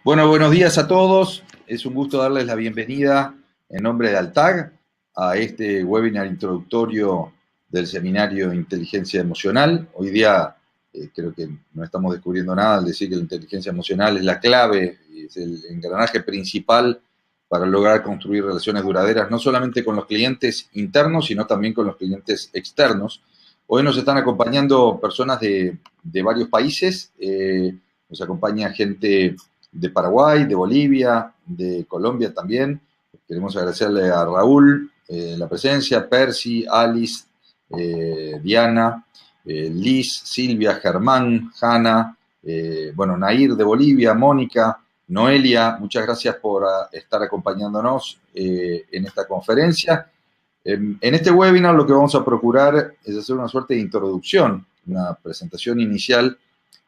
Bueno, buenos días a todos. Es un gusto darles la bienvenida en nombre de Altag a este webinar introductorio del seminario Inteligencia Emocional. Hoy día creo que no estamos descubriendo nada al decir que la inteligencia emocional es la clave, es el engranaje principal para lograr construir relaciones duraderas, no solamente con los clientes internos, sino también con los clientes externos. Hoy nos están acompañando personas de varios países. Nos acompaña gente de Paraguay, de Bolivia, de Colombia también. Queremos agradecerle a Raúl la presencia, Percy, Alice, Diana, Liz, Silvia, Germán, Hanna, bueno, Nair de Bolivia, Mónica, Noelia, muchas gracias por estar acompañándonos en esta conferencia. En este webinar lo que vamos a procurar es hacer una suerte de introducción, una presentación inicial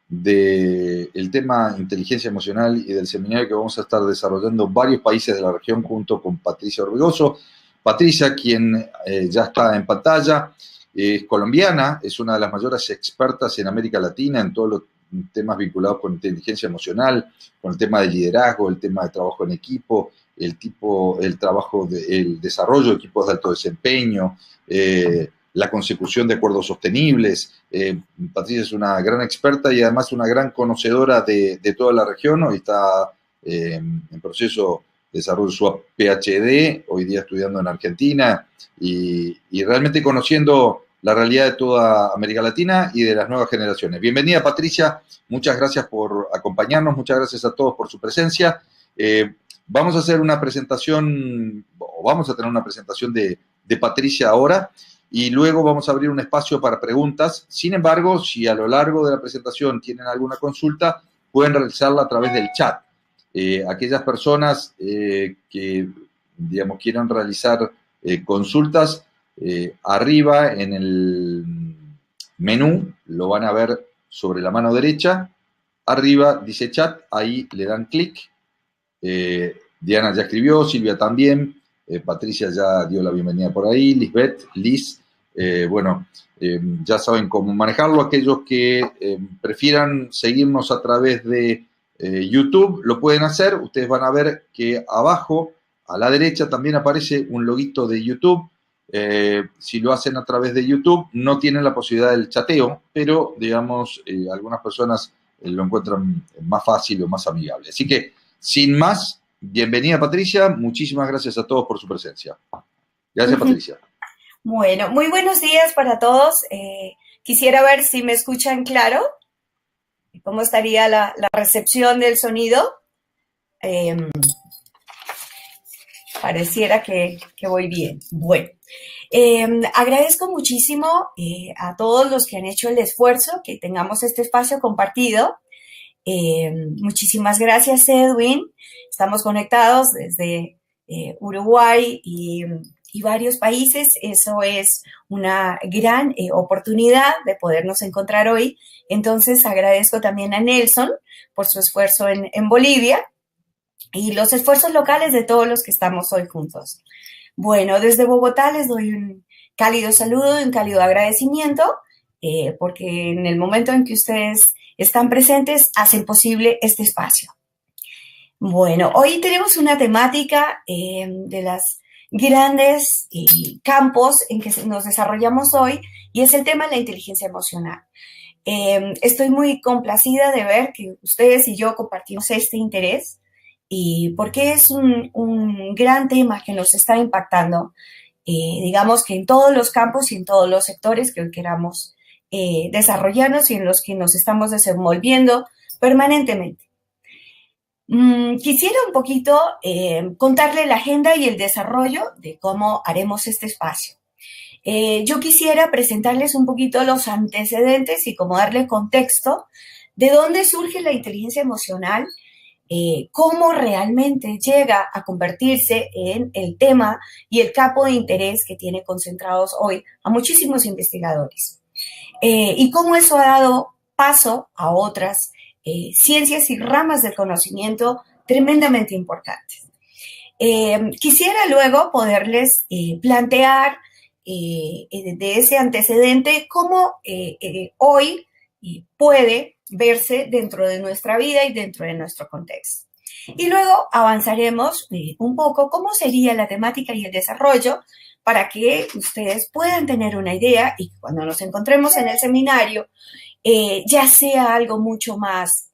del tema inteligencia emocional y del seminario que vamos a estar desarrollando en varios países de la región junto con Patricia Orbegoso. Patricia, quien ya está en pantalla, es colombiana, es una de las mayores expertas en América Latina en todos los temas vinculados con inteligencia emocional, con el tema de liderazgo, el tema de trabajo en equipo, el desarrollo de equipos de alto desempeño, la consecución de acuerdos sostenibles. Patricia es una gran experta y además una gran conocedora de toda la región. Hoy está en proceso de desarrollo de su PhD, hoy día estudiando en Argentina y realmente conociendo la realidad de toda América Latina y de las nuevas generaciones. Bienvenida, Patricia. Muchas gracias por acompañarnos. Muchas gracias a todos por su presencia. Vamos a hacer una presentación, o vamos a tener una presentación de Patricia ahora, y luego vamos a abrir un espacio para preguntas. Sin embargo, si a lo largo de la presentación tienen alguna consulta, pueden realizarla a través del chat. Aquellas personas que, digamos, quieran realizar consultas, arriba en el menú, lo van a ver sobre la mano derecha, arriba dice chat, ahí le dan clic. Diana ya escribió, Silvia también, Patricia ya dio la bienvenida por ahí, Lisbeth, Liz, bueno, ya saben cómo manejarlo. Aquellos que prefieran seguirnos a través de YouTube lo pueden hacer. Ustedes van a ver que abajo a la derecha también aparece un loguito de YouTube. Si lo hacen a través de YouTube no tienen la posibilidad del chateo, pero digamos algunas personas lo encuentran más fácil o más amigable. Así que sin más, bienvenida Patricia, muchísimas gracias a todos por su presencia. Gracias, Patricia. Bueno, muy buenos días para todos. Quisiera ver si me escuchan claro, cómo estaría la recepción del sonido. Pareciera que voy bien. Bueno, agradezco muchísimo a todos los que han hecho el esfuerzo, que tengamos este espacio compartido. Muchísimas gracias, Edwin. Estamos conectados desde Uruguay y varios países. Eso es una gran oportunidad de podernos encontrar hoy. Entonces, agradezco también a Nelson por su esfuerzo en Bolivia y los esfuerzos locales de todos los que estamos hoy juntos. Bueno, desde Bogotá les doy un cálido saludo y un cálido agradecimiento porque en el momento en que ustedes están presentes hacen posible este espacio. Bueno, hoy tenemos una temática de las grandes campos en que nos desarrollamos hoy y es el tema de la inteligencia emocional. Estoy muy complacida de ver que ustedes y yo compartimos este interés y porque es un gran tema que nos está impactando, digamos que en todos los campos y en todos los sectores que hoy queramos desarrollarnos y en los que nos estamos desenvolviendo permanentemente. Quisiera un poquito contarle la agenda y el desarrollo de cómo haremos este espacio. Yo quisiera presentarles un poquito los antecedentes y cómo darle contexto de dónde surge la inteligencia emocional, cómo realmente llega a convertirse en el tema y el campo de interés que tiene concentrados hoy a muchísimos investigadores. Y cómo eso ha dado paso a otras ciencias y ramas del conocimiento tremendamente importantes. Quisiera luego poderles plantear de ese antecedente cómo hoy puede verse dentro de nuestra vida y dentro de nuestro contexto. Y luego avanzaremos un poco cómo sería la temática y el desarrollo para que ustedes puedan tener una idea y cuando nos encontremos en el seminario ya sea algo mucho más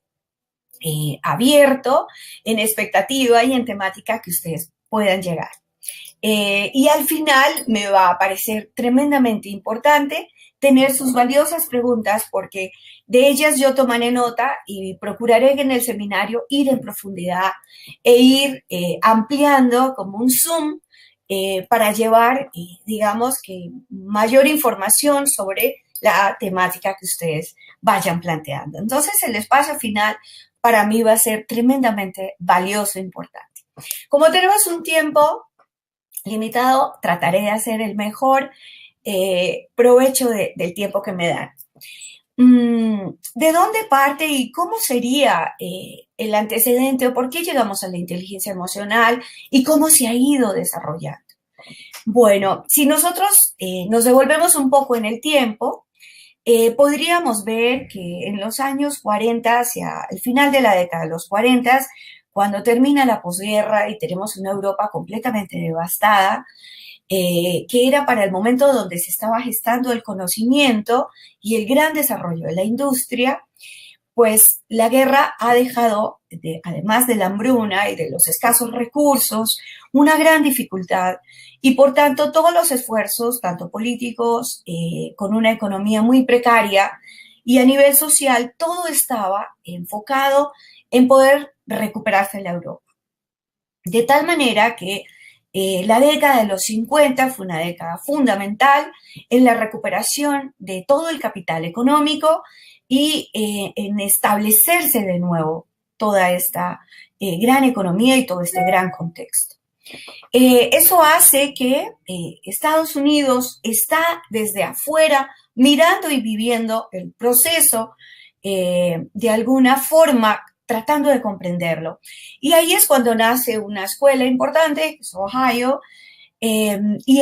abierto, en expectativa y en temática que ustedes puedan llegar. Y al final me va a parecer tremendamente importante tener sus valiosas preguntas porque de ellas yo tomaré nota y procuraré en el seminario ir en profundidad e ir ampliando como un zoom para llevar, digamos, que mayor información sobre la temática que ustedes vayan planteando. Entonces, el espacio final para mí va a ser tremendamente valioso e importante. Como tenemos un tiempo limitado, trataré de hacer el mejor provecho del tiempo que me dan. ¿De dónde parte y cómo sería el antecedente o por qué llegamos a la inteligencia emocional y cómo se ha ido desarrollando? Bueno, si nosotros nos devolvemos un poco en el tiempo, podríamos ver que en los años 40, hacia el final de la década de los 40, cuando termina la posguerra y tenemos una Europa completamente devastada, que era para el momento donde se estaba gestando el conocimiento y el gran desarrollo de la industria, pues la guerra ha dejado, además de la hambruna y de los escasos recursos, una gran dificultad y por tanto todos los esfuerzos, tanto políticos, con una economía muy precaria y a nivel social, todo estaba enfocado en poder recuperarse la Europa. De tal manera que la década de los 50 fue una década fundamental en la recuperación de todo el capital económico y en establecerse de nuevo toda esta gran economía y todo este gran contexto. Eso hace que Estados Unidos está desde afuera mirando y viviendo el proceso de alguna forma tratando de comprenderlo. Y ahí es cuando nace una escuela importante, que es Ohio, y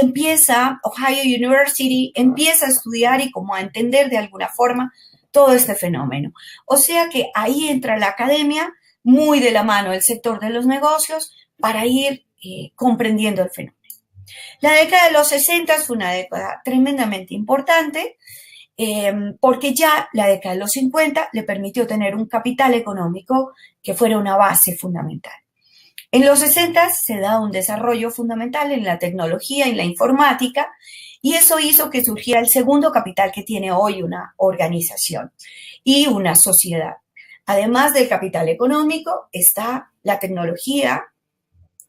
Ohio University empieza a estudiar y como a entender de alguna forma todo este fenómeno. O sea que ahí entra la academia, muy de la mano del sector de los negocios, para ir comprendiendo el fenómeno. La década de los 60 fue una década tremendamente importante, porque ya la década de los 50 le permitió tener un capital económico que fuera una base fundamental. En los 60 se da un desarrollo fundamental en la tecnología, en la informática, y eso hizo que surgiera el segundo capital que tiene hoy una organización y una sociedad. Además del capital económico, está la tecnología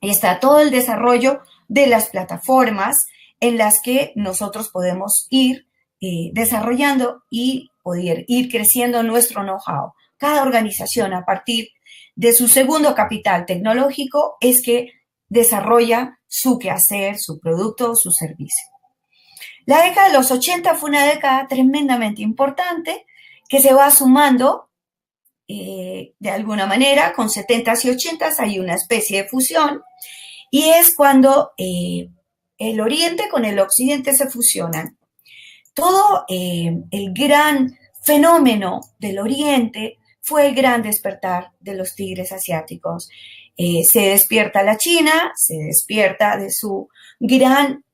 y está todo el desarrollo de las plataformas en las que nosotros podemos ir desarrollando y poder ir creciendo nuestro know-how. Cada organización, a partir de su segundo capital tecnológico, es que desarrolla su quehacer, su producto, su servicio. La década de los 80 fue una década tremendamente importante que se va sumando de alguna manera, con 70s y 80s hay una especie de fusión y es cuando el Oriente con el Occidente se fusionan. Todo el gran fenómeno del Oriente fue el gran despertar de los tigres asiáticos. Se despierta la China, se despierta de su gran,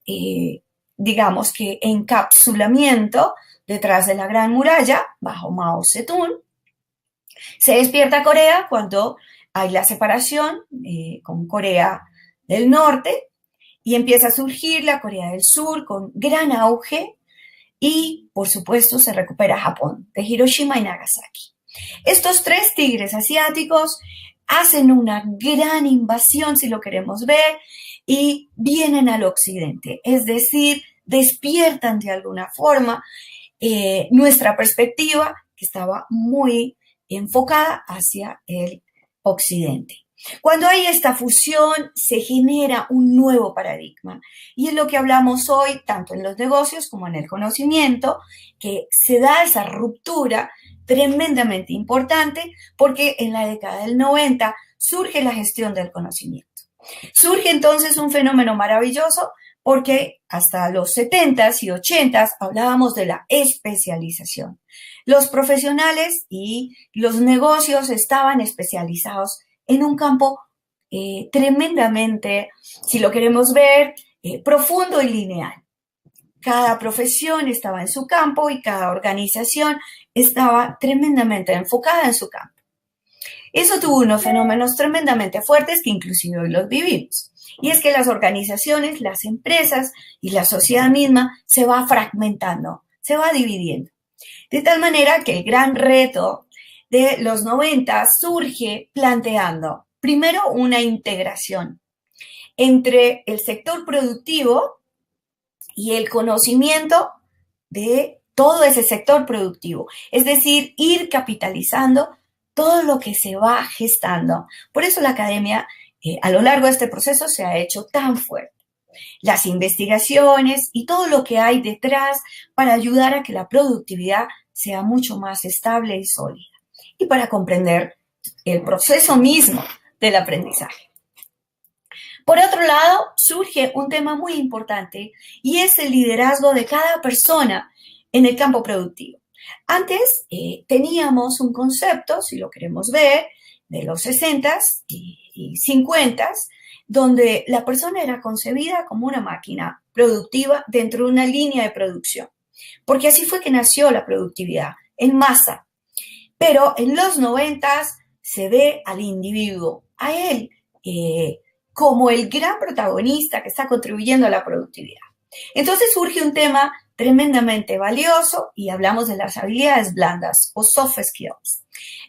digamos que encapsulamiento detrás de la Gran Muralla, bajo Mao Zedong. Se despierta Corea cuando hay la separación con Corea del Norte y empieza a surgir la Corea del Sur con gran auge. Y, por supuesto, se recupera Japón, de Hiroshima y Nagasaki. Estos tres tigres asiáticos hacen una gran invasión, si lo queremos ver, y vienen al occidente. Es decir, despiertan de alguna forma nuestra perspectiva, que estaba muy enfocada hacia el occidente. Cuando hay esta fusión, se genera un nuevo paradigma. Y es lo que hablamos hoy, tanto en los negocios como en el conocimiento, que se da esa ruptura tremendamente importante porque en la década del 90 surge la gestión del conocimiento. Surge entonces un fenómeno maravilloso porque hasta los 70s y 80s hablábamos de la especialización. Los profesionales y los negocios estaban especializados en un campo tremendamente, si lo queremos ver, profundo y lineal. Cada profesión estaba en su campo y cada organización estaba tremendamente enfocada en su campo. Eso tuvo unos fenómenos tremendamente fuertes que inclusive hoy los vivimos. Y es que las organizaciones, las empresas y la sociedad misma se va fragmentando, se va dividiendo. De tal manera que el gran reto de los 90 surge planteando, primero, una integración entre el sector productivo y el conocimiento de todo ese sector productivo. Es decir, ir capitalizando todo lo que se va gestando. Por eso la academia, a lo largo de este proceso, se ha hecho tan fuerte. Las investigaciones y todo lo que hay detrás para ayudar a que la productividad sea mucho más estable y sólida. Y para comprender el proceso mismo del aprendizaje. Por otro lado, surge un tema muy importante y es el liderazgo de cada persona en el campo productivo. Antes teníamos un concepto, si lo queremos ver, de los 60s y 50s, donde la persona era concebida como una máquina productiva dentro de una línea de producción. Porque así fue que nació la productividad, en masa. Pero en los 90s se ve al individuo, a él, como el gran protagonista que está contribuyendo a la productividad. Entonces surge un tema tremendamente valioso y hablamos de las habilidades blandas o soft skills.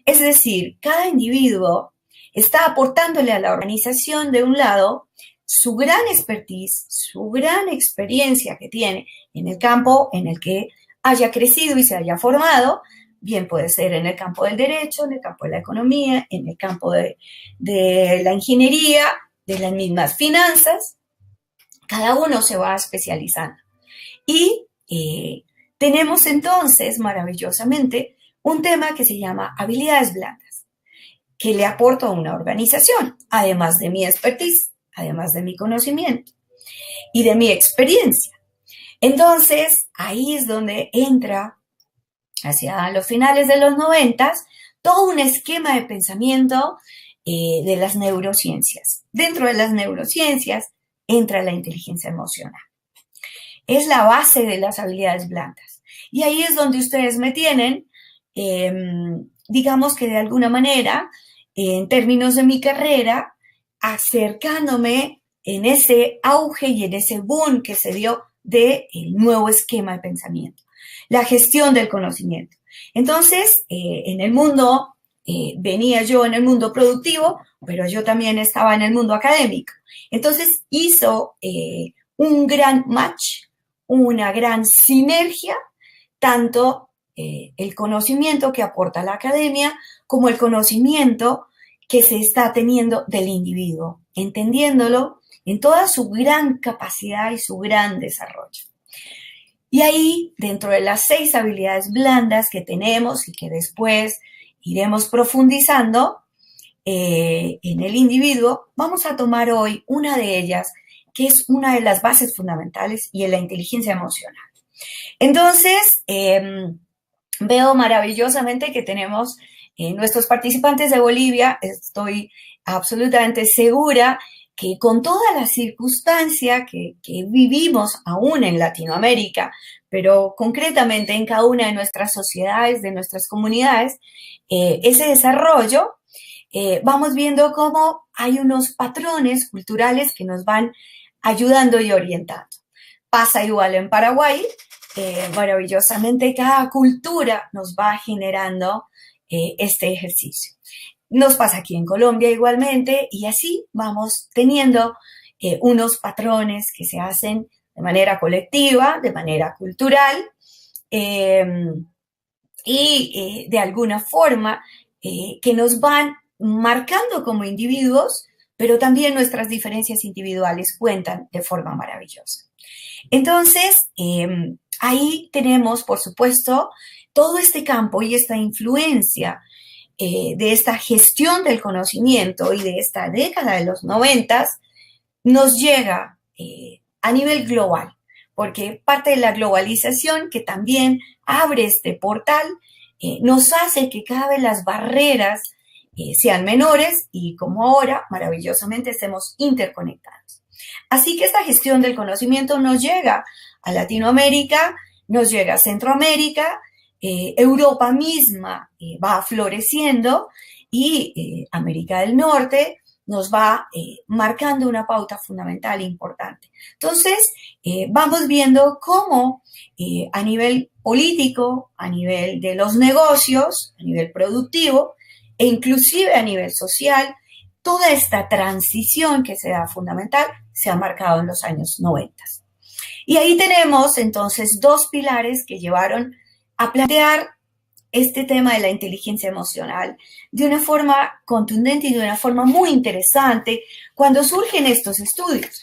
Es decir, cada individuo está aportándole a la organización, de un lado, su gran expertise, su gran experiencia que tiene en el campo en el que haya crecido y se haya formado, bien puede ser en el campo del derecho, en el campo de la economía, en el campo de la ingeniería, de las mismas finanzas. Cada uno se va especializando. Y tenemos entonces, maravillosamente, un tema que se llama habilidades blandas, que le aporto a una organización, además de mi expertise, además de mi conocimiento y de mi experiencia. Entonces, ahí es donde entra, hacia los finales de los 90, todo un esquema de pensamiento de las neurociencias. Dentro de las neurociencias entra la inteligencia emocional. Es la base de las habilidades blandas. Y ahí es donde ustedes me tienen, digamos que de alguna manera, en términos de mi carrera, acercándome en ese auge y en ese boom que se dio del nuevo esquema de pensamiento, la gestión del conocimiento. Entonces, en el mundo, venía yo en el mundo productivo, pero yo también estaba en el mundo académico. Entonces, hizo un gran match, una gran sinergia, tanto el conocimiento que aporta la academia como el conocimiento que se está teniendo del individuo, entendiéndolo en toda su gran capacidad y su gran desarrollo. Y ahí, dentro de las 6 habilidades blandas que tenemos y que después iremos profundizando en el individuo, vamos a tomar hoy una de ellas, que es una de las bases fundamentales, y es la inteligencia emocional. Entonces, veo maravillosamente que tenemos nuestros participantes de Bolivia. Estoy absolutamente segura que con toda la circunstancia que vivimos aún en Latinoamérica, pero concretamente en cada una de nuestras sociedades, de nuestras comunidades, ese desarrollo, vamos viendo cómo hay unos patrones culturales que nos van ayudando y orientando. Pasa igual en Paraguay, maravillosamente cada cultura nos va generando este ejercicio. Nos pasa aquí en Colombia igualmente, y así vamos teniendo unos patrones que se hacen de manera colectiva, de manera cultural, y de alguna forma que nos van marcando como individuos, pero también nuestras diferencias individuales cuentan de forma maravillosa. Entonces, ahí tenemos, por supuesto, todo este campo y esta influencia de esta gestión del conocimiento y de esta década de los 90 nos llega a nivel global, porque parte de la globalización que también abre este portal nos hace que cada vez las barreras sean menores y como ahora maravillosamente estemos interconectados. Así que esta gestión del conocimiento nos llega a Latinoamérica, nos llega a Centroamérica, Europa misma va floreciendo y América del Norte nos va marcando una pauta fundamental e importante. Entonces, vamos viendo cómo a nivel político, a nivel de los negocios, a nivel productivo e inclusive a nivel social, toda esta transición que se da fundamental se ha marcado en los años 90. Y ahí tenemos entonces dos pilares que llevaron a plantear este tema de la inteligencia emocional de una forma contundente y de una forma muy interesante cuando surgen estos estudios.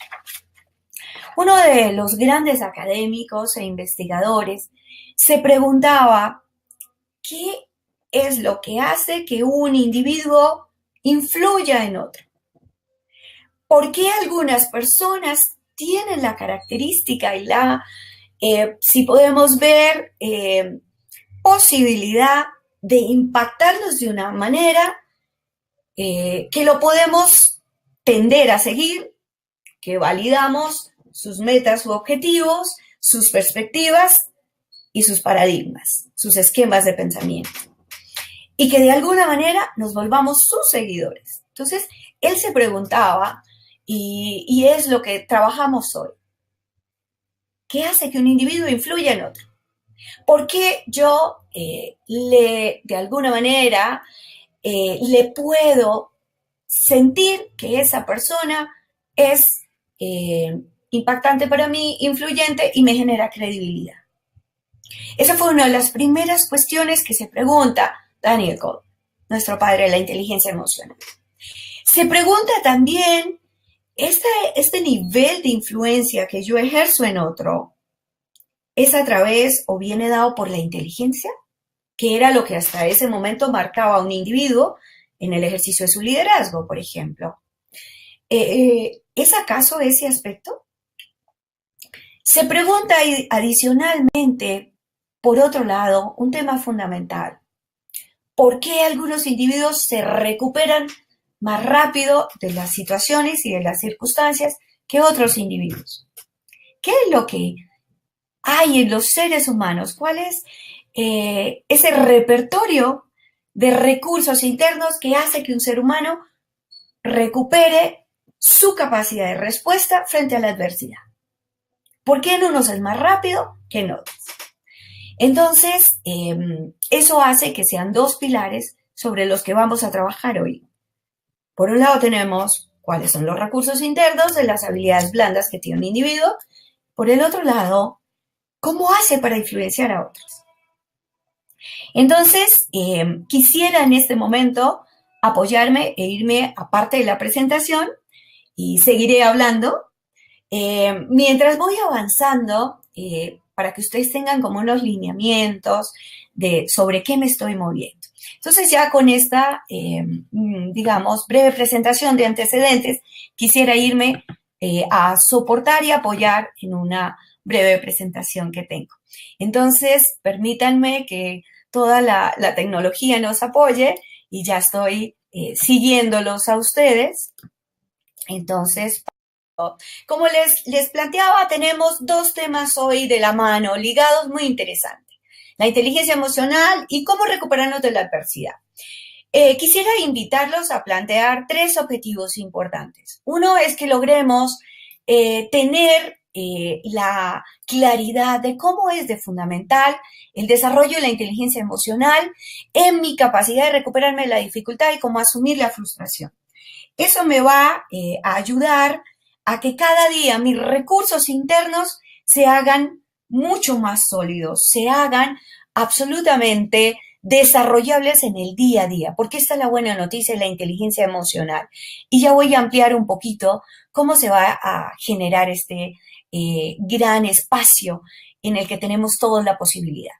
Uno de los grandes académicos e investigadores se preguntaba qué es lo que hace que un individuo influya en otro. ¿Por qué algunas personas tienen la característica y si podemos ver, posibilidad de impactarnos de una manera que lo podemos tender a seguir, que validamos sus metas u objetivos, sus perspectivas y sus paradigmas, sus esquemas de pensamiento, y que de alguna manera nos volvamos sus seguidores? Entonces, él se preguntaba, y es lo que trabajamos hoy, ¿qué hace que un individuo influya en otro? ¿Por qué yo de alguna manera, le puedo sentir que esa persona es impactante para mí, influyente y me genera credibilidad? Esa fue una de las primeras cuestiones que se pregunta Daniel Goleman, nuestro padre de la inteligencia emocional. Se pregunta también, este nivel de influencia que yo ejerzo en otro, ¿es a través o viene dado por la inteligencia? Que era lo que hasta ese momento marcaba a un individuo en el ejercicio de su liderazgo, por ejemplo. ¿Es acaso ese aspecto? Se pregunta adicionalmente, por otro lado, un tema fundamental. ¿Por qué algunos individuos se recuperan más rápido de las situaciones y de las circunstancias que otros individuos? ¿Qué es lo que hay en los seres humanos? ¿Cuál es ese repertorio de recursos internos que hace que un ser humano recupere su capacidad de respuesta frente a la adversidad? ¿Por qué en unos es más rápido que en otros? Entonces, eso hace que sean dos pilares sobre los que vamos a trabajar hoy. Por un lado tenemos cuáles son los recursos internos de las habilidades blandas que tiene un individuo. Por el otro lado, ¿cómo hace para influenciar a otros? Entonces, quisiera en este momento apoyarme e irme a parte de la presentación y seguiré hablando. Mientras voy avanzando, para que ustedes tengan como unos lineamientos sobre qué me estoy moviendo. Entonces, ya con esta, digamos, breve presentación de antecedentes, quisiera irme a soportar y apoyar en una breve presentación que tengo. Entonces, permítanme que toda la tecnología nos apoye y ya estoy siguiéndolos a ustedes. Entonces, como les planteaba, tenemos dos temas hoy de la mano, ligados, muy interesantes. La inteligencia emocional y cómo recuperarnos de la adversidad. Quisiera invitarlos a plantear tres objetivos importantes. Uno es que logremos tener la claridad de cómo es de fundamental el desarrollo de la inteligencia emocional en mi capacidad de recuperarme de la dificultad y cómo asumir la frustración. Eso me va a ayudar a que cada día mis recursos internos se hagan mucho más sólidos, se hagan absolutamente desarrollables en el día a día, porque esta es la buena noticia de la inteligencia emocional. Y ya voy a ampliar un poquito cómo se va a generar este gran espacio en el que tenemos toda la posibilidad.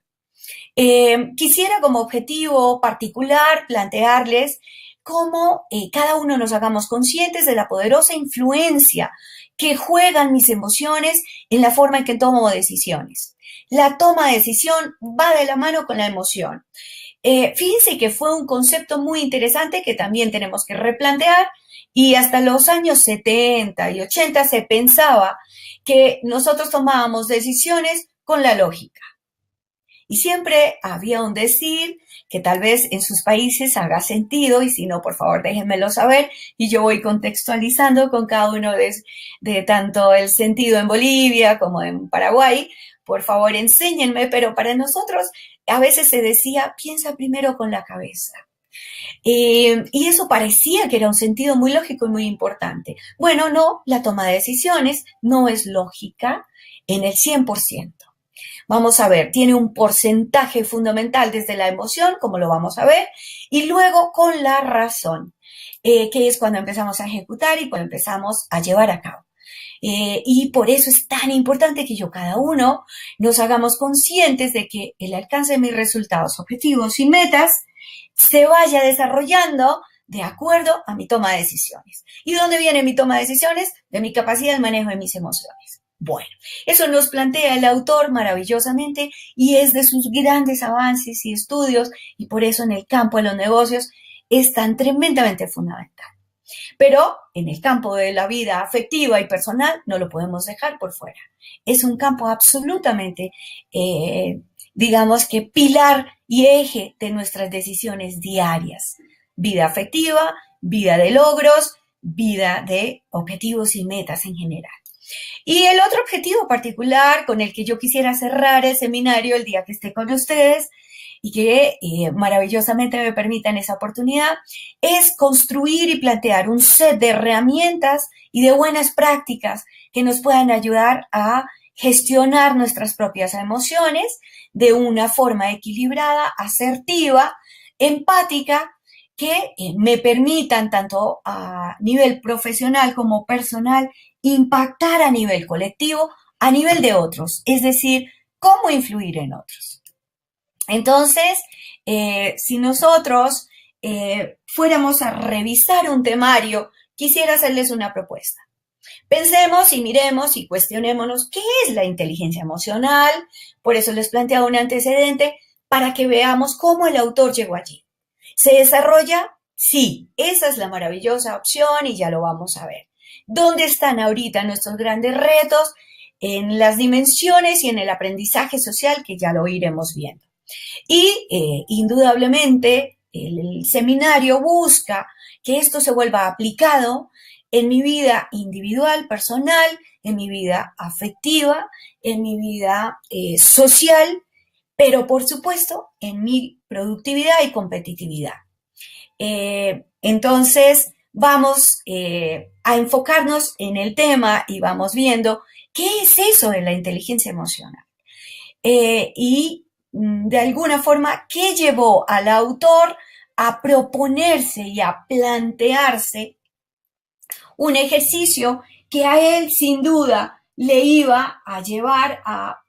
Quisiera como objetivo particular plantearles cómo cada uno nos hagamos conscientes de la poderosa influencia que juegan mis emociones en la forma en que tomo decisiones. La toma de decisión va de la mano con la emoción. Fíjense que fue un concepto muy interesante que también tenemos que replantear, y hasta los años 70 y 80 se pensaba que nosotros tomábamos decisiones con la lógica. Y siempre había un decir que tal vez en sus países haga sentido, y si no, por favor, déjenmelo saber, y yo voy contextualizando con cada uno de tanto el sentido en Bolivia como en Paraguay. Por favor, enséñenme, pero para nosotros a veces se decía, piensa primero con la cabeza. Y eso parecía que era un sentido muy lógico y muy importante. Bueno, no, la toma de decisiones no es lógica en el 100%. Vamos a ver, tiene un porcentaje fundamental desde la emoción, como lo vamos a ver, y luego con la razón, que es cuando empezamos a ejecutar y cuando empezamos a llevar a cabo. Y por eso es tan importante que cada uno nos hagamos conscientes de que el alcance de mis resultados, objetivos y metas se vaya desarrollando de acuerdo a mi toma de decisiones. ¿Y dónde viene mi toma de decisiones? De mi capacidad de manejo de mis emociones. Bueno, eso nos plantea el autor maravillosamente, y es de sus grandes avances y estudios, y por eso en el campo de los negocios es tan tremendamente fundamental. Pero en el campo de la vida afectiva y personal no lo podemos dejar por fuera. Es un campo absolutamente, digamos que pilar y eje de nuestras decisiones diarias. Vida afectiva, vida de logros, vida de objetivos y metas en general. Y el otro objetivo particular con el que yo quisiera cerrar el seminario el día que esté con ustedes, y que maravillosamente me permitan esa oportunidad, es construir y plantear un set de herramientas y de buenas prácticas que nos puedan ayudar a gestionar nuestras propias emociones de una forma equilibrada, asertiva, empática, que me permitan tanto a nivel profesional como personal impactar a nivel colectivo, a nivel de otros, es decir, cómo influir en otros. Entonces, si nosotros fuéramos a revisar un temario, quisiera hacerles una propuesta. Pensemos y miremos y cuestionémonos qué es la inteligencia emocional. Por eso les planteo un antecedente para que veamos cómo el autor llegó allí. ¿Se desarrolla? Sí, esa es la maravillosa opción y ya lo vamos a ver. ¿Dónde están ahorita nuestros grandes retos? En las dimensiones y en el aprendizaje social, que ya lo iremos viendo. Y indudablemente el seminario busca que esto se vuelva aplicado en mi vida individual, personal, en mi vida afectiva, en mi vida social, pero por supuesto en mi productividad y competitividad. Entonces vamos a enfocarnos en el tema y vamos viendo qué es eso de la inteligencia emocional. Y de alguna forma, ¿qué llevó al autor a proponerse y a plantearse un ejercicio que a él sin duda le iba a llevar a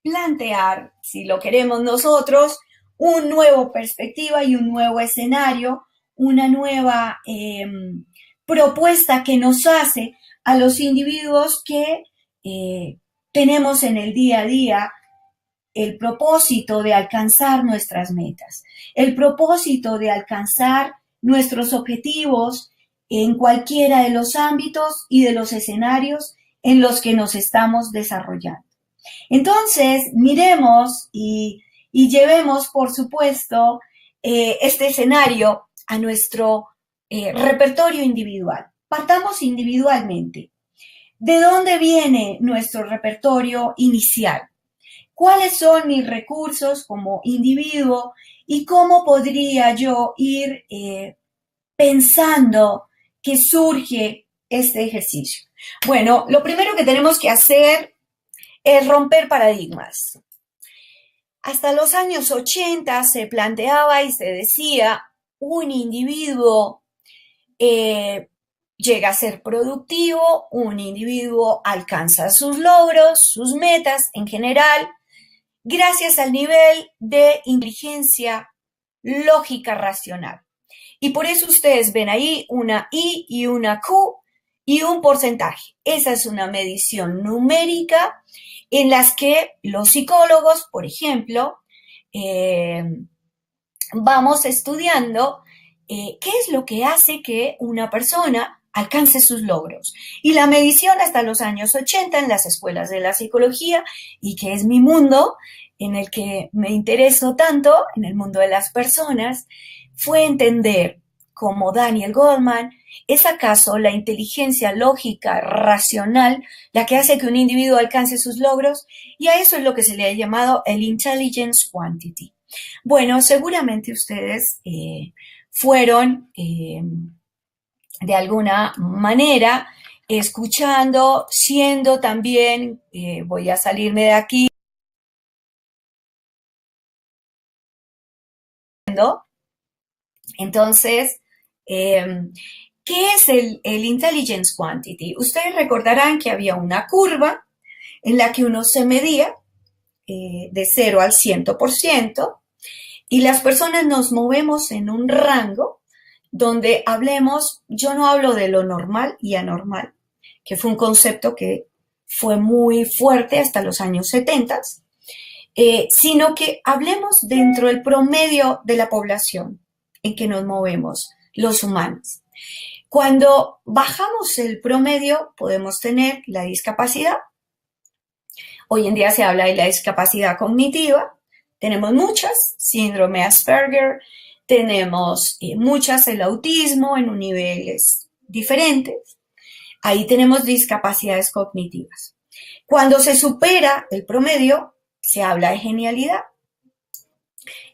plantear, si lo queremos nosotros, un nuevo perspectiva y un nuevo escenario, una nueva propuesta que nos hace a los individuos que tenemos en el día a día el propósito de alcanzar nuestras metas, el propósito de alcanzar nuestros objetivos en cualquiera de los ámbitos y de los escenarios en los que nos estamos desarrollando. Entonces, miremos y llevemos, por supuesto, este escenario a nuestro repertorio individual. Partamos individualmente. ¿De dónde viene nuestro repertorio inicial? ¿Cuáles son mis recursos como individuo y cómo podría yo ir pensando que surge este ejercicio? Bueno, lo primero que tenemos que hacer es romper paradigmas. Hasta los años 80 se planteaba y se decía, un individuo llega a ser productivo, un individuo alcanza sus logros, sus metas en general, gracias al nivel de inteligencia lógica racional. Y por eso ustedes ven ahí una I y una Q y un porcentaje. Esa es una medición numérica en las que los psicólogos, por ejemplo, vamos estudiando qué es lo que hace que una persona alcance sus logros. Y la medición hasta los años 80 en las escuelas de la psicología, y que es mi mundo en el que me intereso tanto, en el mundo de las personas, fue entender, como Daniel Goleman, ¿es acaso la inteligencia lógica, racional, la que hace que un individuo alcance sus logros? Y a eso es lo que se le ha llamado el intelligence quantity. Bueno, seguramente ustedes fueron de alguna manera escuchando, siendo también, voy a salirme de aquí, entonces, ¿qué es el intelligence quantity? Ustedes recordarán que había una curva en la que uno se medía de 0 al 100%, y las personas nos movemos en un rango donde hablemos, yo no hablo de lo normal y anormal, que fue un concepto que fue muy fuerte hasta los años 70, sino que hablemos dentro del promedio de la población en que nos movemos, los humanos. Cuando bajamos el promedio, podemos tener la discapacidad. Hoy en día se habla de la discapacidad cognitiva. Tenemos muchas, síndrome Asperger, tenemos muchas el autismo en niveles diferentes. Ahí tenemos discapacidades cognitivas. Cuando se supera el promedio, se habla de genialidad.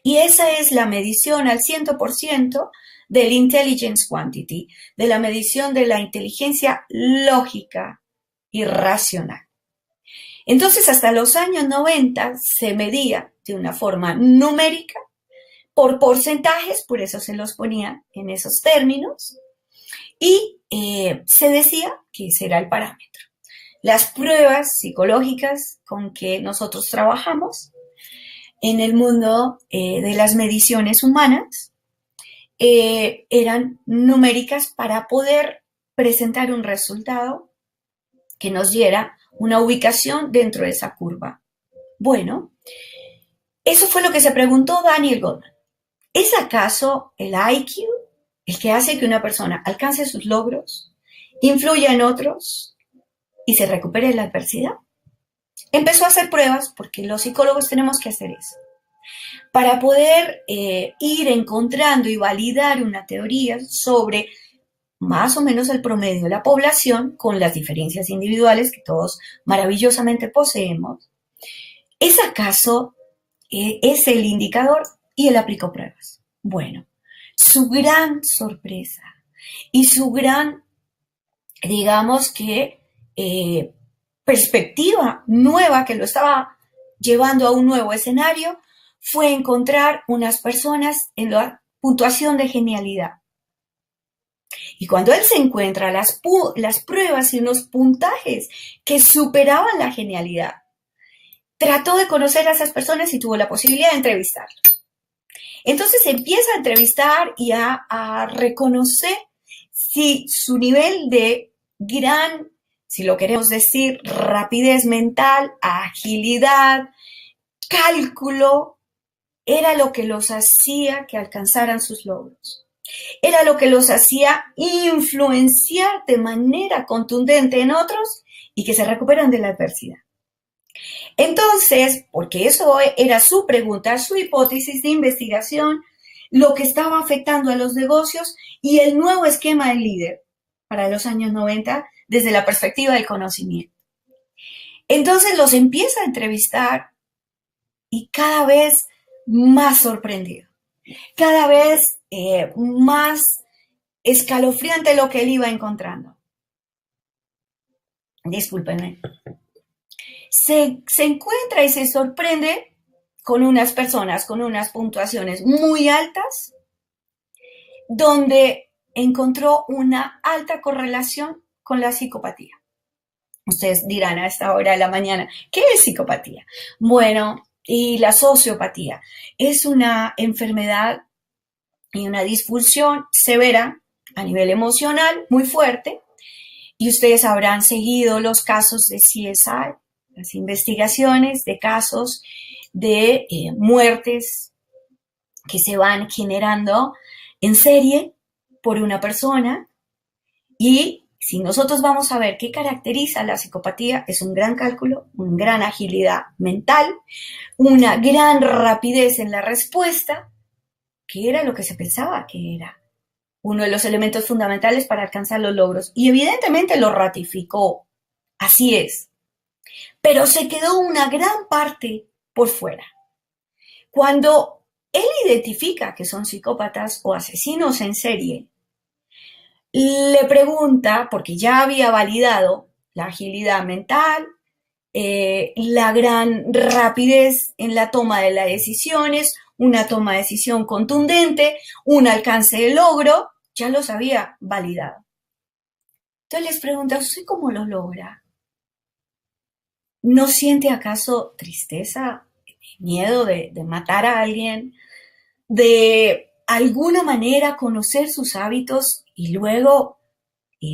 Y esa es la medición al 100% del intelligence quantity, de la medición de la inteligencia lógica y racional. Entonces, hasta los años 90 se medía de una forma numérica, por porcentajes, por eso se los ponía en esos términos, y se decía que ese era el parámetro. Las pruebas psicológicas con que nosotros trabajamos en el mundo de las mediciones humanas eran numéricas para poder presentar un resultado que nos diera una ubicación dentro de esa curva. Bueno, eso fue lo que se preguntó Daniel Goleman. ¿Es acaso el IQ el que hace que una persona alcance sus logros, influya en otros y se recupere de la adversidad? Empezó a hacer pruebas, porque los psicólogos tenemos que hacer eso, para poder ir encontrando y validar una teoría sobre más o menos el promedio de la población, con las diferencias individuales que todos maravillosamente poseemos. ¿Es acaso es el indicador? Y él aplicó pruebas. Bueno, su gran sorpresa y su gran, digamos que, perspectiva nueva que lo estaba llevando a un nuevo escenario fue encontrar unas personas en la puntuación de genialidad. Y cuando él se encuentra las pruebas y unos puntajes que superaban la genialidad, trató de conocer a esas personas y tuvo la posibilidad de entrevistarlos. Entonces empieza a entrevistar y a reconocer si su nivel de gran, si lo queremos decir, rapidez mental, agilidad, cálculo, era lo que los hacía que alcanzaran sus logros. Era lo que los hacía influenciar de manera contundente en otros y que se recuperan de la adversidad. Entonces, porque eso era su pregunta, su hipótesis de investigación, lo que estaba afectando a los negocios y el nuevo esquema del líder para los años 90 desde la perspectiva del conocimiento. Entonces los empieza a entrevistar y cada vez más sorprendido, cada vez más escalofriante lo que él iba encontrando. Discúlpenme. Se encuentra y se sorprende con unas personas con unas puntuaciones muy altas, donde encontró una alta correlación con la psicopatía. Ustedes dirán a esta hora de la mañana, ¿qué es psicopatía? Bueno, y la sociopatía es una enfermedad y una disfunción severa a nivel emocional muy fuerte. Y ustedes habrán seguido los casos de CSI, las investigaciones de casos de muertes que se van generando en serie por una persona. Y si nosotros vamos a ver qué caracteriza la psicopatía, es un gran cálculo, una gran agilidad mental, una gran rapidez en la respuesta, que era lo que se pensaba que era uno de los elementos fundamentales para alcanzar los logros. Y evidentemente lo ratificó. Así es. Pero se quedó una gran parte por fuera. Cuando él identifica que son psicópatas o asesinos en serie, le pregunta, porque ya había validado la agilidad mental, la gran rapidez en la toma de las decisiones, una toma de decisión contundente, un alcance de logro, ya los había validado. Entonces les pregunta, ¿usted cómo lo logra? ¿No siente acaso tristeza, miedo de matar a alguien, de alguna manera conocer sus hábitos y luego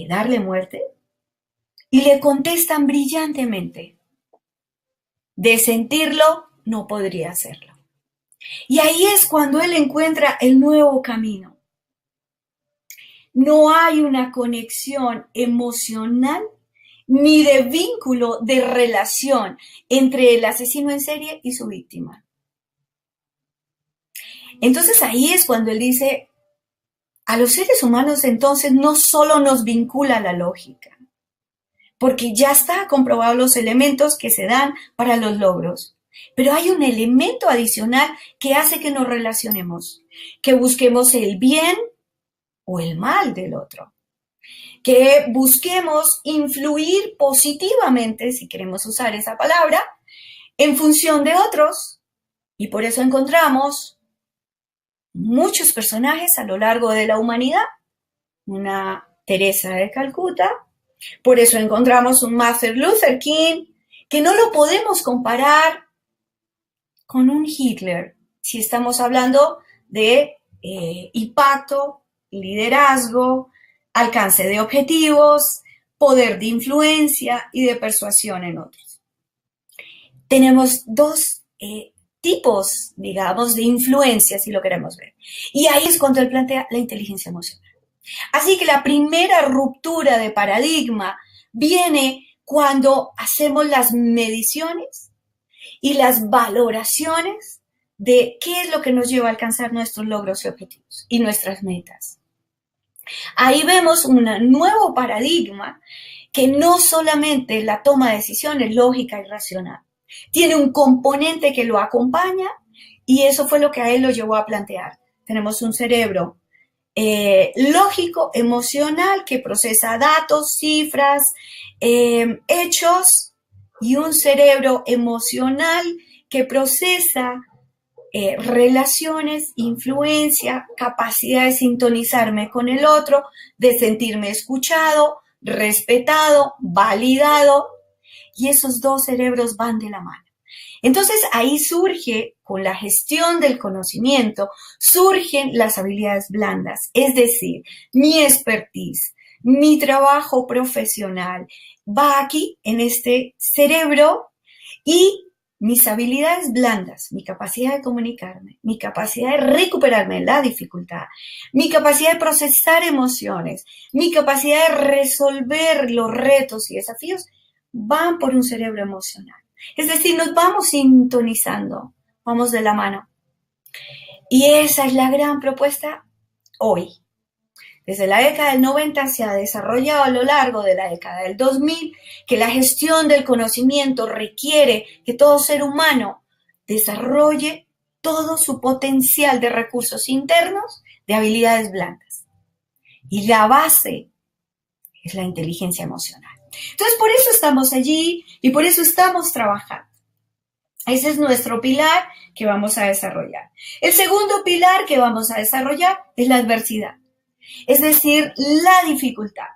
darle muerte? Y le contestan brillantemente, de sentirlo no podría hacerlo. Y ahí es cuando él encuentra el nuevo camino. No hay una conexión emocional ni de vínculo de relación entre el asesino en serie y su víctima. Entonces ahí es cuando él dice, a los seres humanos entonces no solo nos vincula la lógica, porque ya está comprobado los elementos que se dan para los logros, pero hay un elemento adicional que hace que nos relacionemos, que busquemos el bien o el mal del otro, que busquemos influir positivamente, si queremos usar esa palabra, en función de otros, y por eso encontramos muchos personajes a lo largo de la humanidad, una Teresa de Calcuta, por eso encontramos un Martin Luther King, que no lo podemos comparar con un Hitler, si estamos hablando de impacto, liderazgo, alcance de objetivos, poder de influencia y de persuasión en otros. Tenemos dos tipos, digamos, de influencia, si lo queremos ver. Y ahí es cuando él plantea la inteligencia emocional. Así que la primera ruptura de paradigma viene cuando hacemos las mediciones y las valoraciones de qué es lo que nos lleva a alcanzar nuestros logros y objetivos y nuestras metas. Ahí vemos un nuevo paradigma que no solamente la toma de decisiones lógica y racional, tiene un componente que lo acompaña y eso fue lo que a él lo llevó a plantear. Tenemos un cerebro lógico, emocional, que procesa datos, cifras, hechos, y un cerebro emocional que procesa relaciones, influencia, capacidad de sintonizarme con el otro, de sentirme escuchado, respetado, validado, y esos dos cerebros van de la mano. Entonces ahí surge, con la gestión del conocimiento, surgen las habilidades blandas, es decir, mi expertise, mi trabajo profesional va aquí en este cerebro y mis habilidades blandas, mi capacidad de comunicarme, mi capacidad de recuperarme en la dificultad, mi capacidad de procesar emociones, mi capacidad de resolver los retos y desafíos, van por un cerebro emocional. Es decir, nos vamos sintonizando, vamos de la mano. Y esa es la gran propuesta hoy. Desde la década del 90 se ha desarrollado a lo largo de la década del 2000 que la gestión del conocimiento requiere que todo ser humano desarrolle todo su potencial de recursos internos, de habilidades blandas. Y la base es la inteligencia emocional. Entonces, por eso estamos allí y por eso estamos trabajando. Ese es nuestro pilar que vamos a desarrollar. El segundo pilar que vamos a desarrollar es la adversidad, es decir, la dificultad.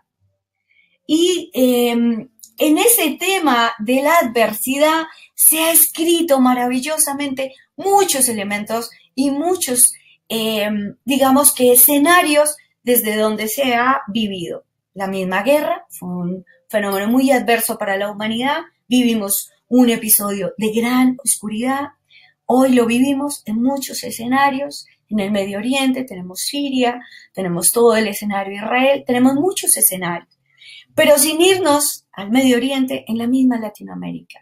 Y en ese tema de la adversidad se ha escrito maravillosamente muchos elementos y muchos digamos que escenarios desde donde se ha vivido. La misma guerra fue un fenómeno muy adverso para la humanidad, vivimos un episodio de gran oscuridad, hoy lo vivimos en muchos escenarios, en el Medio Oriente, tenemos Siria, tenemos todo el escenario de Israel, tenemos muchos escenarios, pero sin irnos al Medio Oriente, en la misma Latinoamérica.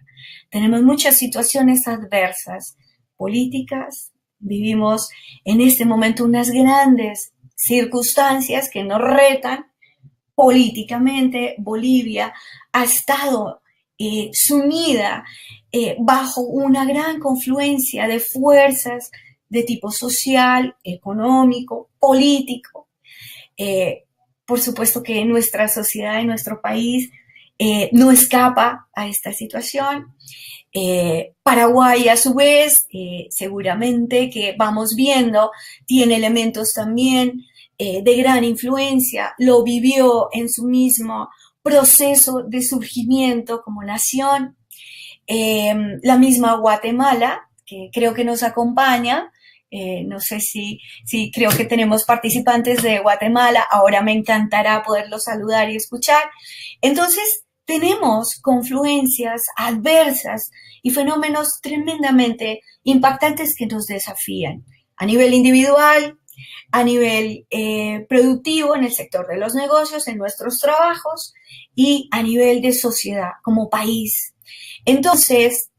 Tenemos muchas situaciones adversas, políticas, vivimos en este momento unas grandes circunstancias que nos retan políticamente. Bolivia ha estado sumida bajo una gran confluencia de fuerzas de tipo social, económico, político. Eh, por supuesto que nuestra sociedad y nuestro país no escapa a esta situación. Paraguay, a su vez, seguramente que vamos viendo, tiene elementos también de gran influencia, lo vivió en su mismo proceso de surgimiento como nación. La misma Guatemala, que creo que nos acompaña, no sé si creo que tenemos participantes de Guatemala, ahora me encantará poderlos saludar y escuchar. Entonces, tenemos confluencias adversas y fenómenos tremendamente impactantes que nos desafían a nivel individual, a nivel productivo en el sector de los negocios, en nuestros trabajos y a nivel de sociedad como país. Entonces,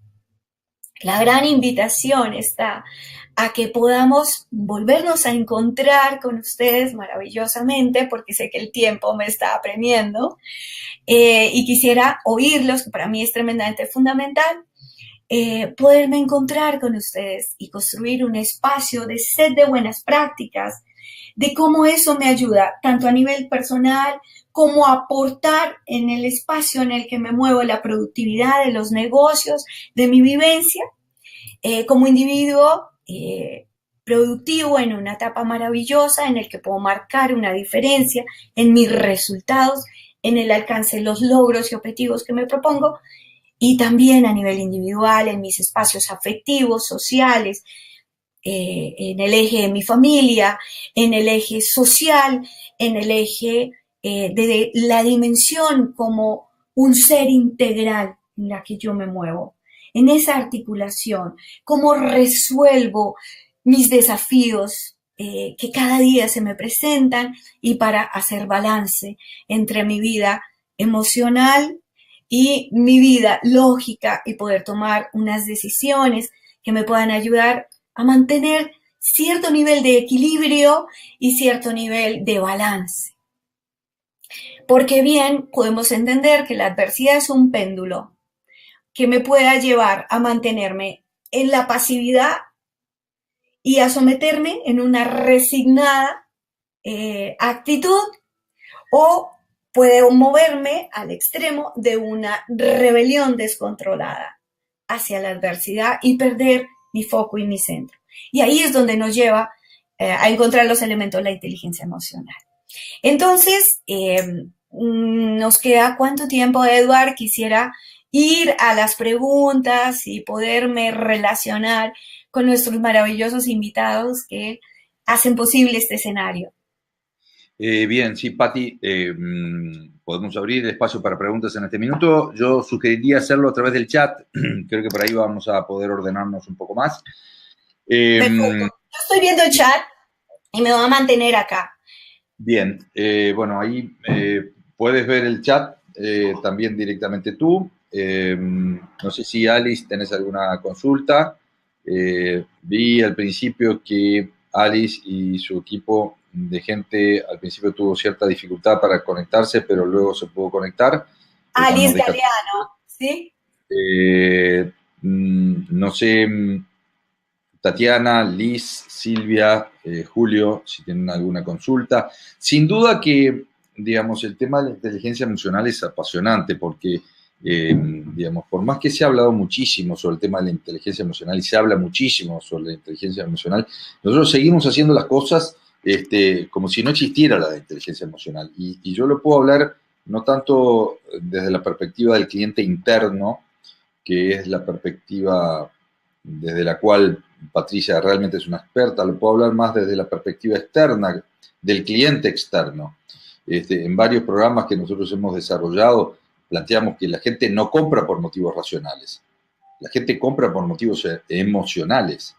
la gran invitación está a que podamos volvernos a encontrar con ustedes maravillosamente, porque sé que el tiempo me está apremiando, y quisiera oírlos, que para mí es tremendamente fundamental, poderme encontrar con ustedes y construir un espacio de set de buenas prácticas, de cómo eso me ayuda, tanto a nivel personal como aportar en el espacio en el que me muevo, la productividad de los negocios, de mi vivencia, como individuo productivo en una etapa maravillosa en el que puedo marcar una diferencia en mis resultados, en el alcance de los logros y objetivos que me propongo, y también a nivel individual, en mis espacios afectivos, sociales, en el eje de mi familia, en el eje social, en el eje de la dimensión como un ser integral en la que yo me muevo. En esa articulación, cómo resuelvo mis desafíos que cada día se me presentan y para hacer balance entre mi vida emocional y mi vida lógica y poder tomar unas decisiones que me puedan ayudar a mantener cierto nivel de equilibrio y cierto nivel de balance. Porque bien podemos entender que la adversidad es un péndulo que me pueda llevar a mantenerme en la pasividad y a someterme en una resignada actitud, o puedo moverme al extremo de una rebelión descontrolada hacia la adversidad y perder mi foco y mi centro. Y ahí es donde nos lleva a encontrar los elementos de la inteligencia emocional. Entonces, nos queda ¿cuánto tiempo, Edward? Quisiera ir a las preguntas y poderme relacionar con nuestros maravillosos invitados que hacen posible este escenario. Bien, sí, Pati, podemos abrir el espacio para preguntas en este minuto. Yo sugeriría hacerlo a través del chat. Creo que por ahí vamos a poder ordenarnos un poco más. Perfecto. Yo estoy viendo el chat y me voy a mantener acá. Bien, bueno, ahí puedes ver el chat también directamente tú. No sé si Alice tenés alguna consulta. Vi al principio que Alice y su equipo de gente al principio tuvo cierta dificultad para conectarse, pero luego se pudo conectar. Alice Galeano, ¿sí? No sé, Tatiana, Liz, Silvia, Julio, si tienen alguna consulta. Sin duda que, digamos, el tema de la inteligencia emocional es apasionante porque, digamos, por más que se ha hablado muchísimo sobre el tema de la inteligencia emocional y se habla muchísimo sobre la inteligencia emocional, nosotros seguimos haciendo las cosas como si no existiera la inteligencia emocional. Y yo lo puedo hablar no tanto desde la perspectiva del cliente interno, que es la perspectiva desde la cual Patricia realmente es una experta, lo puedo hablar más desde la perspectiva externa, del cliente externo. En varios programas que nosotros hemos desarrollado, planteamos que la gente no compra por motivos racionales, la gente compra por motivos emocionales.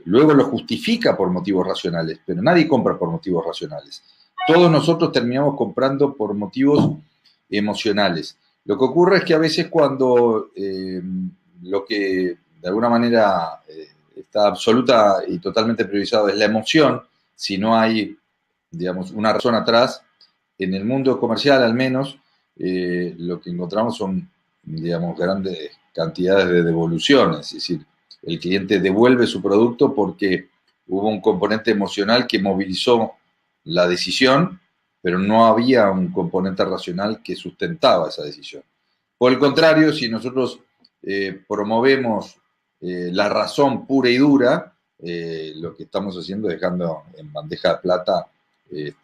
Luego lo justifica por motivos racionales, pero nadie compra por motivos racionales. Todos nosotros terminamos comprando por motivos emocionales. Lo que ocurre es que a veces cuando lo que de alguna manera está absoluta y totalmente priorizado es la emoción, si no hay, digamos, una razón atrás, en el mundo comercial al menos, lo que encontramos son, digamos, grandes cantidades de devoluciones, es decir, el cliente devuelve su producto porque hubo un componente emocional que movilizó la decisión, pero no había un componente racional que sustentaba esa decisión. Por el contrario, si nosotros promovemos la razón pura y dura, lo que estamos haciendo es dejando en bandeja de plata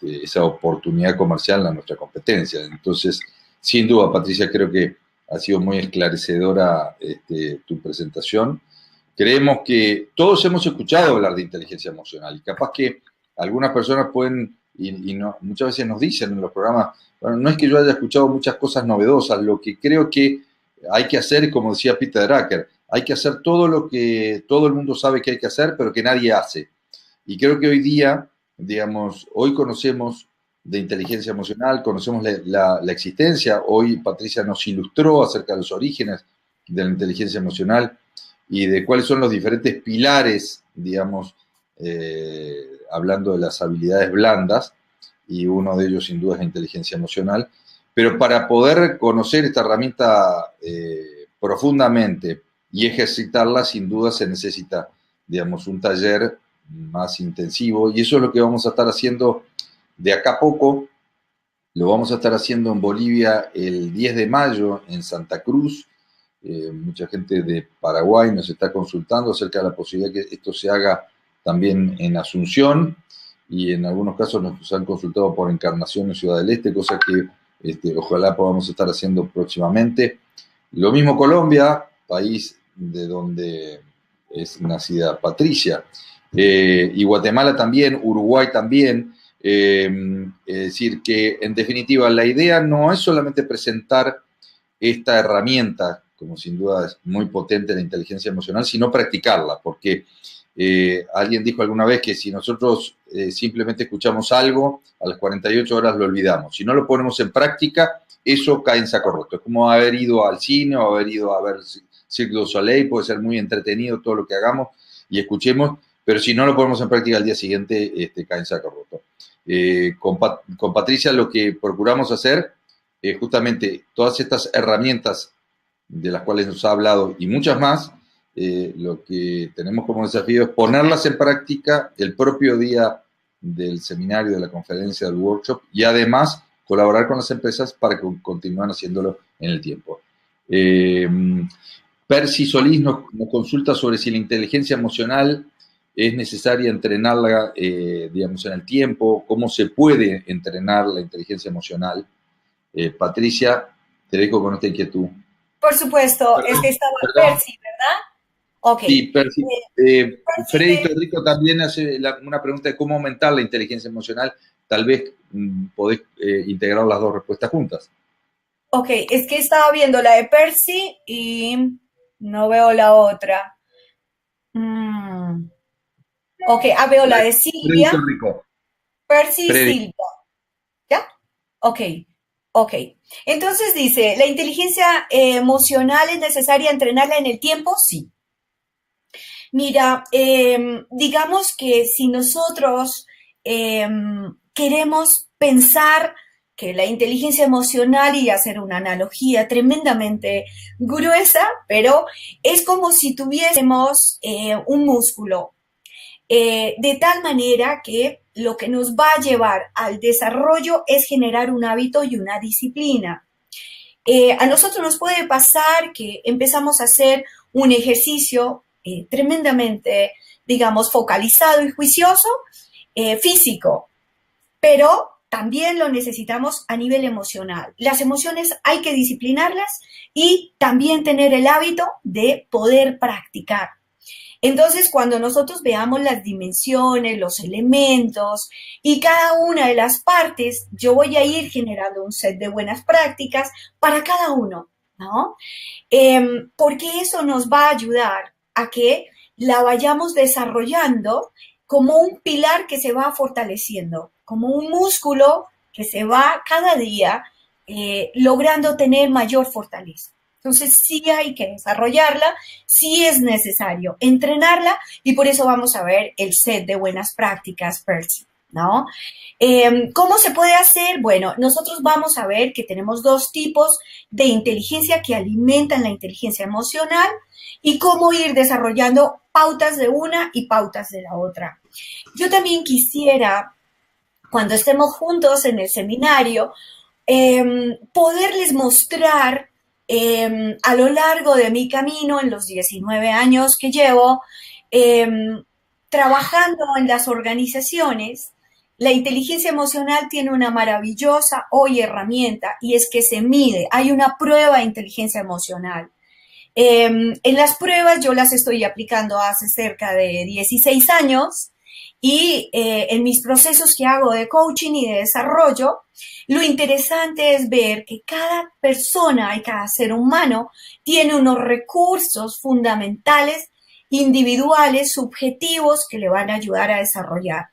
esa oportunidad comercial a nuestra competencia. Entonces, sin duda, Patricia, creo que ha sido muy esclarecedora tu presentación. Creemos que todos hemos escuchado hablar de inteligencia emocional y capaz que algunas personas pueden, y no, muchas veces nos dicen en los programas, bueno, no es que yo haya escuchado muchas cosas novedosas, lo que creo que hay que hacer, como decía Peter Drucker, hay que hacer todo lo que todo el mundo sabe que hay que hacer, pero que nadie hace. Y creo que hoy día, digamos, hoy conocemos de inteligencia emocional, conocemos la existencia, hoy Patricia nos ilustró acerca de los orígenes de la inteligencia emocional y de cuáles son los diferentes pilares, digamos, hablando de las habilidades blandas, y uno de ellos sin duda es la inteligencia emocional, pero para poder conocer esta herramienta profundamente y ejercitarla, sin duda se necesita, digamos, un taller más intensivo, y eso es lo que vamos a estar haciendo de acá a poco. Lo vamos a estar haciendo en Bolivia el 10 de mayo en Santa Cruz. Mucha gente de Paraguay nos está consultando acerca de la posibilidad de que esto se haga también en Asunción, y en algunos casos nos han consultado por Encarnación en Ciudad del Este, cosa que ojalá podamos estar haciendo próximamente. Lo mismo Colombia, país de donde es nacida Patricia, y Guatemala también, Uruguay también. Es decir, que en definitiva la idea no es solamente presentar esta herramienta, como sin duda es muy potente la inteligencia emocional, sino practicarla, porque alguien dijo alguna vez que si nosotros simplemente escuchamos algo, a las 48 horas lo olvidamos. Si no lo ponemos en práctica, eso cae en saco roto. Es como haber ido al cine o haber ido a ver Cirque du Soleil, puede ser muy entretenido todo lo que hagamos y escuchemos, pero si no lo ponemos en práctica al día siguiente, cae en saco roto. Con Patricia lo que procuramos hacer es justamente todas estas herramientas de las cuales nos ha hablado y muchas más, lo que tenemos como desafío es ponerlas en práctica el propio día del seminario, de la conferencia, del workshop, y además colaborar con las empresas para que continúen haciéndolo en el tiempo. Percy Solís nos consulta sobre si la inteligencia emocional es necesaria entrenarla, digamos, en el tiempo, cómo se puede entrenar la inteligencia emocional. Patricia, te dejo con esta inquietud. Por supuesto, es que estaba Perdón. Percy, ¿verdad? Ok. Sí, Percy. Percy Freddy Rico también hace una pregunta de cómo aumentar la inteligencia emocional. Tal vez podés integrar las dos respuestas juntas. Ok, es que estaba viendo la de Percy y no veo la otra. Ok, veo la de Freddy Silvia, Rico. Percy y Freddy. Silvia. ¿Ya? Ok, ok. Entonces dice, ¿la inteligencia emocional es necesaria entrenarla en el tiempo? Sí. Mira, digamos que si nosotros queremos pensar que la inteligencia emocional, y hacer una analogía tremendamente gruesa, pero es como si tuviésemos un músculo, de tal manera que lo que nos va a llevar al desarrollo es generar un hábito y una disciplina. A nosotros nos puede pasar que empezamos a hacer un ejercicio tremendamente, digamos, focalizado y juicioso, físico, pero también lo necesitamos a nivel emocional. Las emociones hay que disciplinarlas y también tener el hábito de poder practicar. Entonces, cuando nosotros veamos las dimensiones, los elementos y cada una de las partes, yo voy a ir generando un set de buenas prácticas para cada uno, ¿no? Porque eso nos va a ayudar a que la vayamos desarrollando como un pilar que se va fortaleciendo, como un músculo que se va cada día logrando tener mayor fortaleza. Entonces sí hay que desarrollarla, sí es necesario entrenarla y por eso vamos a ver el set de buenas prácticas Percy, ¿no? ¿Cómo se puede hacer? Bueno, nosotros vamos a ver que tenemos dos tipos de inteligencia que alimentan la inteligencia emocional y cómo ir desarrollando pautas de una y pautas de la otra. Yo también quisiera, cuando estemos juntos en el seminario, poderles mostrar a lo largo de mi camino, en los 19 años que llevo, trabajando en las organizaciones, la inteligencia emocional tiene una maravillosa hoy herramienta y es que se mide, hay una prueba de inteligencia emocional. En las pruebas yo las estoy aplicando hace cerca de 16 años y en mis procesos que hago de coaching y de desarrollo, lo interesante es ver que cada persona y cada ser humano tiene unos recursos fundamentales, individuales, subjetivos que le van a ayudar a desarrollar.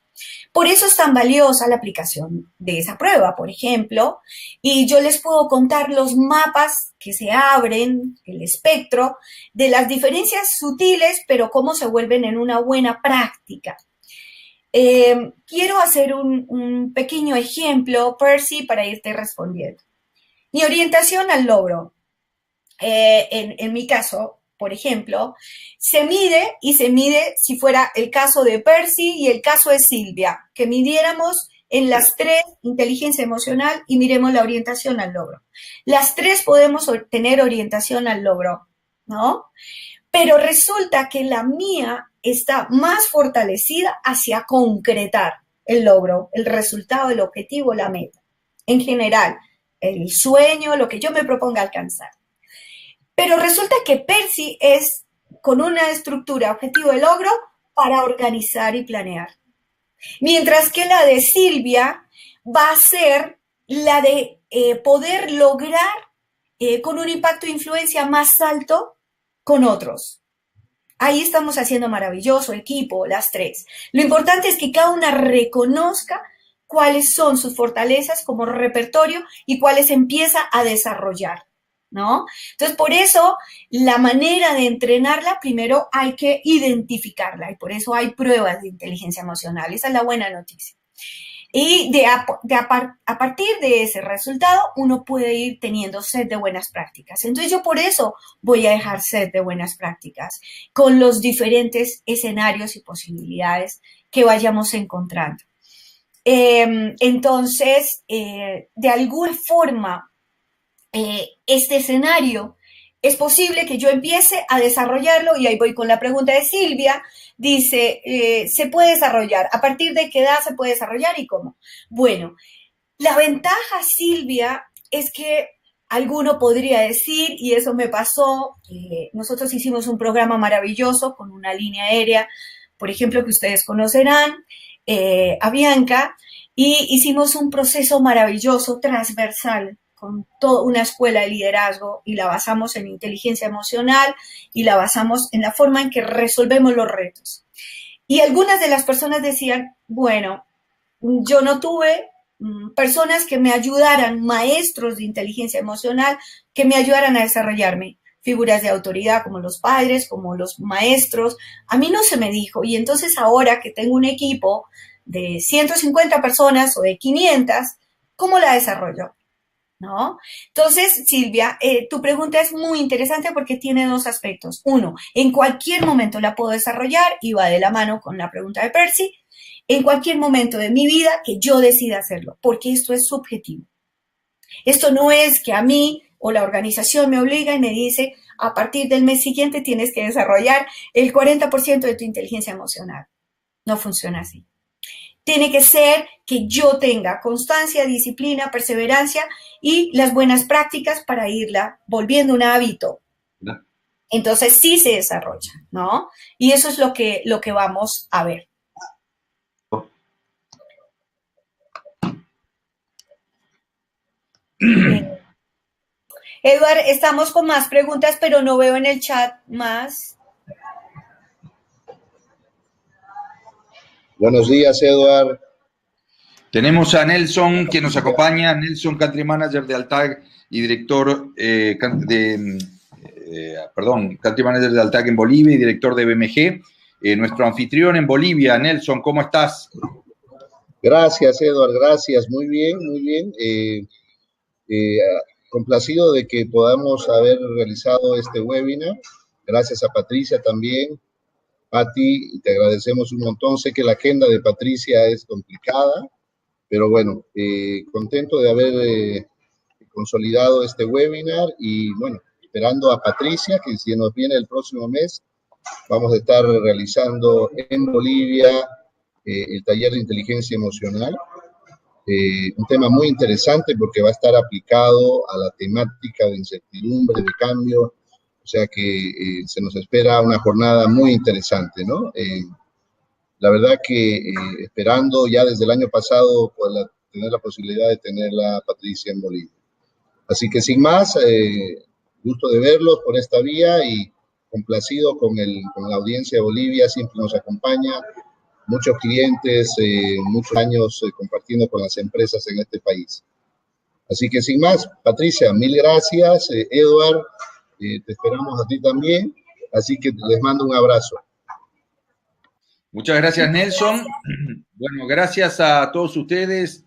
Por eso es tan valiosa la aplicación de esa prueba, por ejemplo, y yo les puedo contar los mapas que se abren, el espectro, de las diferencias sutiles, pero cómo se vuelven en una buena práctica. Quiero hacer un pequeño ejemplo, Percy, para irte respondiendo. Mi orientación al logro, en mi caso, por ejemplo, se mide y se mide si fuera el caso de Percy y el caso de Silvia, que midiéramos en las tres inteligencia emocional y miremos la orientación al logro. Las tres podemos tener orientación al logro, ¿no? Pero resulta que la mía está más fortalecida hacia concretar el logro, el resultado, el objetivo, la meta. En general, el sueño, lo que yo me proponga alcanzar. Pero resulta que Percy es con una estructura objetivo de logro para organizar y planear. Mientras que la de Silvia va a ser la de poder lograr con un impacto de influencia más alto con otros. Ahí estamos haciendo maravilloso equipo, las tres. Lo importante es que cada una reconozca cuáles son sus fortalezas como repertorio y cuáles empieza a desarrollar, ¿no? Entonces, por eso, la manera de entrenarla, primero hay que identificarla y por eso hay pruebas de inteligencia emocional. Esa es la buena noticia. Y a partir de ese resultado, uno puede ir teniendo set de buenas prácticas. Entonces, yo por eso voy a dejar set de buenas prácticas con los diferentes escenarios y posibilidades que vayamos encontrando. Entonces, de alguna forma, este escenario es posible que yo empiece a desarrollarlo y ahí voy con la pregunta de Silvia. Dice, ¿se puede desarrollar? ¿A partir de qué edad se puede desarrollar y cómo? Bueno, la ventaja, Silvia, es que alguno podría decir, y eso me pasó, nosotros hicimos un programa maravilloso con una línea aérea, por ejemplo, que ustedes conocerán, Avianca, y hicimos un proceso maravilloso, transversal, con toda una escuela de liderazgo y la basamos en inteligencia emocional y la basamos en la forma en que resolvemos los retos. Y algunas de las personas decían, bueno, yo no tuve personas que me ayudaran, maestros de inteligencia emocional, que me ayudaran a desarrollarme, figuras de autoridad como los padres, como los maestros. A mí no se me dijo y entonces ahora que tengo un equipo de 150 personas o de 500, ¿cómo la desarrollo? ¿No? Entonces, Silvia, tu pregunta es muy interesante porque tiene dos aspectos. Uno, en cualquier momento la puedo desarrollar y va de la mano con la pregunta de Percy, en cualquier momento de mi vida que yo decida hacerlo, porque esto es subjetivo. Esto no es que a mí o la organización me obliga y me dice, a partir del mes siguiente tienes que desarrollar el 40% de tu inteligencia emocional. No funciona así. Tiene que ser que yo tenga constancia, disciplina, perseverancia y las buenas prácticas para irla volviendo un hábito. Entonces sí se desarrolla, ¿no? Y eso es lo que vamos a ver. Eduard, estamos con más preguntas, pero no veo en el chat más. Buenos días, Eduard. Tenemos a Nelson que nos acompaña, Nelson, Country Manager de Altag y director Country Manager de Altag en Bolivia y director de BMG. Nuestro anfitrión en Bolivia, Nelson, ¿cómo estás? Gracias, Eduard, gracias. Muy bien, muy bien. Complacido de que podamos haber realizado este webinar. Gracias a Patricia también. Pati, te agradecemos un montón. Sé que la agenda de Patricia es complicada, pero bueno, contento de haber consolidado este webinar y bueno, esperando a Patricia, que si nos viene el próximo mes, vamos a estar realizando en Bolivia el taller de inteligencia emocional. Un tema muy interesante porque va a estar aplicado a la temática de incertidumbre, de cambio, o sea que se nos espera una jornada muy interesante, ¿no? La verdad que esperando ya desde el año pasado poder tener la posibilidad de tenerla Patricia en Bolivia. Así que sin más, gusto de verlos por esta vía y complacido con la audiencia de Bolivia, siempre nos acompaña, muchos clientes, muchos años compartiendo con las empresas en este país. Así que sin más, Patricia, mil gracias, Eduard, te esperamos a ti también, así que les mando un abrazo. Muchas gracias, Nelson. Bueno, gracias a todos ustedes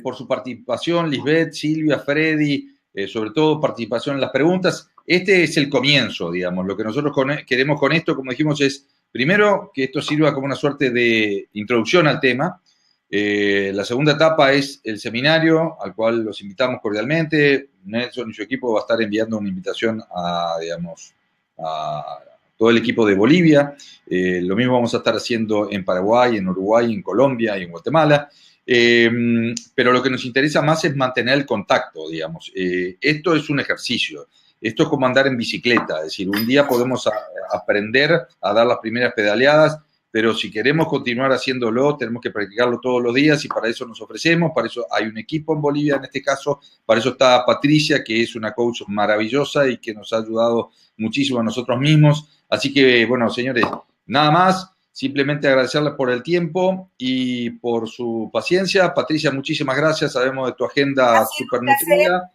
por su participación, Lisbeth, Silvia, Freddy, sobre todo participación en las preguntas. Este es el comienzo, digamos. Lo que nosotros queremos con esto, como dijimos, es primero que esto sirva como una suerte de introducción al tema. La segunda etapa es el seminario, al cual los invitamos cordialmente. Nelson y su equipo va a estar enviando una invitación a, digamos, a todo el equipo de Bolivia. Lo mismo vamos a estar haciendo en Paraguay, en Uruguay, en Colombia y en Guatemala. Pero lo que nos interesa más es mantener el contacto, digamos. Esto es un ejercicio. Esto es como andar en bicicleta. Es decir, un día podemos aprender a dar las primeras pedaleadas, pero si queremos continuar haciéndolo, tenemos que practicarlo todos los días y para eso nos ofrecemos. Para eso hay un equipo en Bolivia, en este caso. Para eso está Patricia, que es una coach maravillosa y que nos ha ayudado muchísimo a nosotros mismos. Así que, bueno, señores, nada más. Simplemente agradecerles por el tiempo y por su paciencia. Patricia, muchísimas gracias. Sabemos de tu agenda súper nutrida.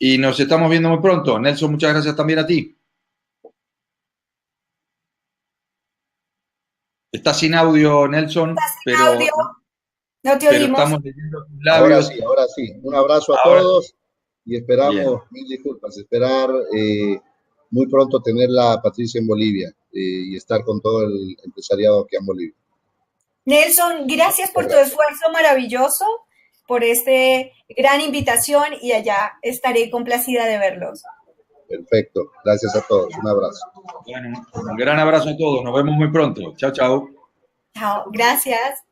Y nos estamos viendo muy pronto. Nelson, muchas gracias también a ti. Estás sin audio, Nelson, pero, audio. No te oímos. Pero estamos leyendo tus labios. Ahora sí. Un abrazo a todos y esperamos, mil disculpas, esperar muy pronto tenerla a Patricia en Bolivia y estar con todo el empresariado aquí en Bolivia. Nelson, gracias por tu esfuerzo maravilloso, por esta gran invitación y allá estaré complacida de verlos. Perfecto, gracias a todos, un abrazo. Bueno, un gran abrazo a todos, nos vemos muy pronto. Chao, chao. Chao, gracias.